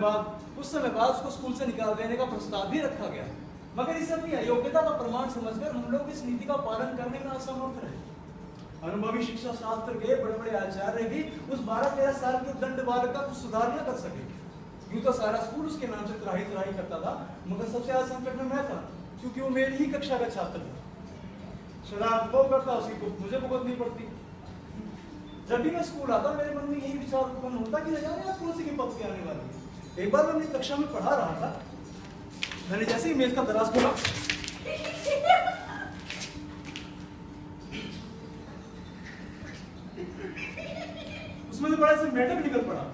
कुछ समय बाद उसको स्कूल से निकाल देने का प्रस्ताव भी रखा गया, मगर इसे अपनी अयोग्यता का प्रमाण समझकर हम लोग इस नीति का पालन करने में असमर्थ रहे। अनुभवी शिक्षा शास्त्र के बड़े बड़े आचार्य भी उस 12-13 साल के दंड बालक का कुछ सुधार न कर सके। यूं तो सारा स्कूल उसके नाम से त्राही त्राही करता था, मगर सबसे ज्यादा संकट में मैं था, क्योंकि वो मेरी ही कक्षा का छात्र था। शरारत वो करता, उसकी को मुझे भुगतनी पड़ती। जब भी मैं स्कूल आता मेरे मन में यही विचार उत्पन्न होता कि न जाने आज कौन सी विपत्ति के आने वाली है। एक बार मैं अपनी कक्षा में पढ़ा रहा था, मैंने जैसे ही मेज का दराज खोला, उसमें बड़ा सा मेढक निकल पड़ा।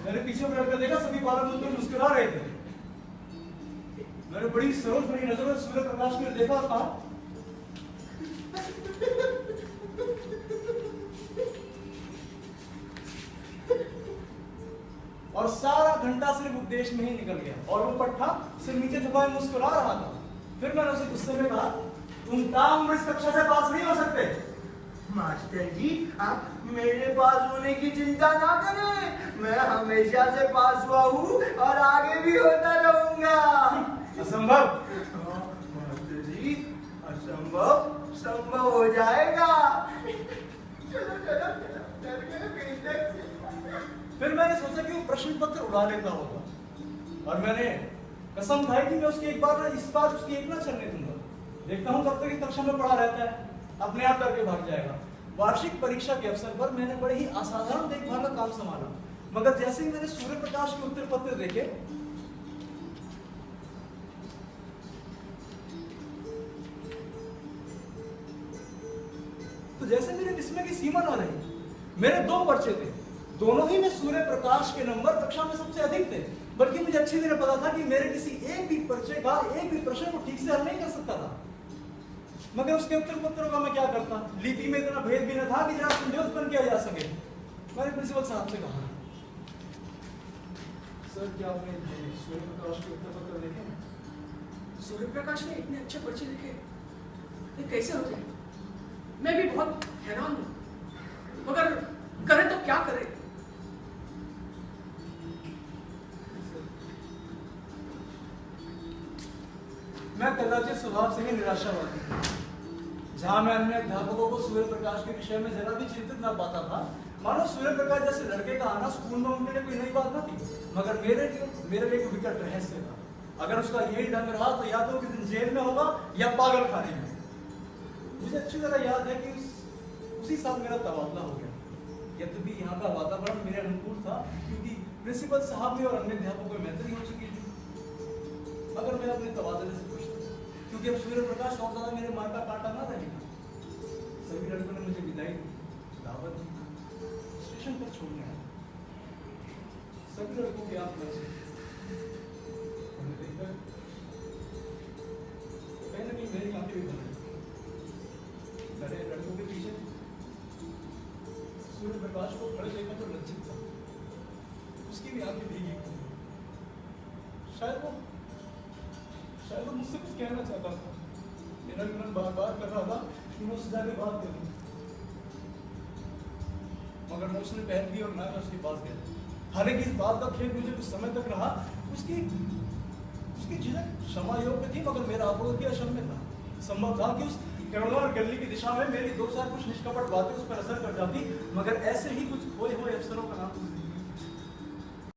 मैंने पीछे पलटकर देखा, सभी बालक मुझ पर मुस्कुरा रहे थे। मैंने बड़ी सरोज भरी नजरों से सूर्य प्रकाश में देखा और कहा, और सारा घंटा सिर्फ उपदेश में ही निकल गया और वो पट्टा सिर्फ नीचे झुकाए मुस्कुरा रहा था। फिर मैंने उसे गुस्से में कहा, तुम ताम इस कक्षा से पास नहीं हो सकते। मास्टर जी, आप मेरे पास होने की चिंता ना करें, मैं हमेशा से पास हुआ हूँ और आगे भी होता रहूंगा। असंभव। मास्टर जी, असंभव संभव हो जाएगा। चलो चलो चलो। फिर मैंने सोचा कि वो प्रश्न पत्र उड़ा लेता होगा, और मैंने कसम खाई कि मैं उसकी इस बार उसकी एक ना चलने दूंगा। देखता हूँ कब तक कक्षा में पढ़ा रहता है, अपने आप करके भाग जाएगा। वार्षिक परीक्षा के अवसर पर मैंने बड़े ही असाधारण देखभाल का काम संभाला, मगर जैसे ही मैंने सूर्य प्रकाश के उत्तर पत्र देखे, तो जैसे मेरे विस्मय की सीमा न रही। मेरे 2 पर्चे थे, दोनों ही में सूर्य प्रकाश के नंबर कक्षा में सबसे अधिक थे, बल्कि मुझे अच्छी तरह पता था कि मेरे किसी एक भी पर्चे का एक भी प्रश्न को ठीक से हल नहीं कर सकता था। मगर उसके उत्तर पत्रों का मैं क्या करता, लिपि में इतना भेद भी न था कि जरा संदेह उत्पन्न किया जा सके। मैंने प्रिंसिपल साहब से कहा, सर क्या आपने सूर्य प्रकाश के उत्तर पत्र देखे? सूर्य प्रकाश ने इतने अच्छे पर्चे लिखे, ये कैसे हो जाए? मैं भी बहुत हैरान हूँ, मगर करें तो क्या करें? मैं कदाचित स्वभाव से ही निराशावादी था। जहां मैं अन्य अध्यापकों को सूर्य प्रकाश के विषय में जरा भी चिंतित न पाता था, मानो सूर्य प्रकाश जैसे लड़के का आना स्कूल में उनके लिए कोई नई बात न थी, मगर मेरे लिए एक विकट रहस्य था। अगर उसका यही ढंग रहा तो या तो किसी दिन जेल में होगा या पागल खाने में। मुझे अच्छी तरह याद है कि उसी साल मेरा तबादला हो गया। यद्यपि यहाँ का वातावरण मेरे अनुकूल था, क्योंकि प्रिंसिपल साहब में और अन्य अध्यापकों में मैत्री हो चुकी थी। मगर मैं अपने तबादले से खुश था, क्योंकि अब सूर्य प्रकाश और ज्यादा मेरे मार का कांटा ना रहेगा। सभी लड़कों ने मुझे विदाई दी, दावत दी, स्टेशन पर छोड़ने आया। सभी लड़कों के आप कहीं ना कहीं मेरी आंखें भी बन गई। मेरे लड़कों के पीछे सूर्य प्रकाश को खड़े देखकर तो लज्जित था, उसकी भी आंखें भीगी। शायद वो मुझसे कुछ कहना चाहता था। मेरा भी मन बार बार कर रहा था कि मैं उससे जाके बात करूं, मगर मैं उसने पहल की और मैं उसके पास गया। हालांकि इस बात का खेद मुझे कुछ समय तक रहा। उसकी झिझक क्षमा योग्य थी, मगर मेरा अवरोध भी अक्षम्य था। संभव था कि उस करुणा और गली की दिशा में मेरी 2 साल कुछ निष्कपट बातें उस पर असर कर जाती, मगर ऐसे ही कुछ खोए हुए अवसरों का नाम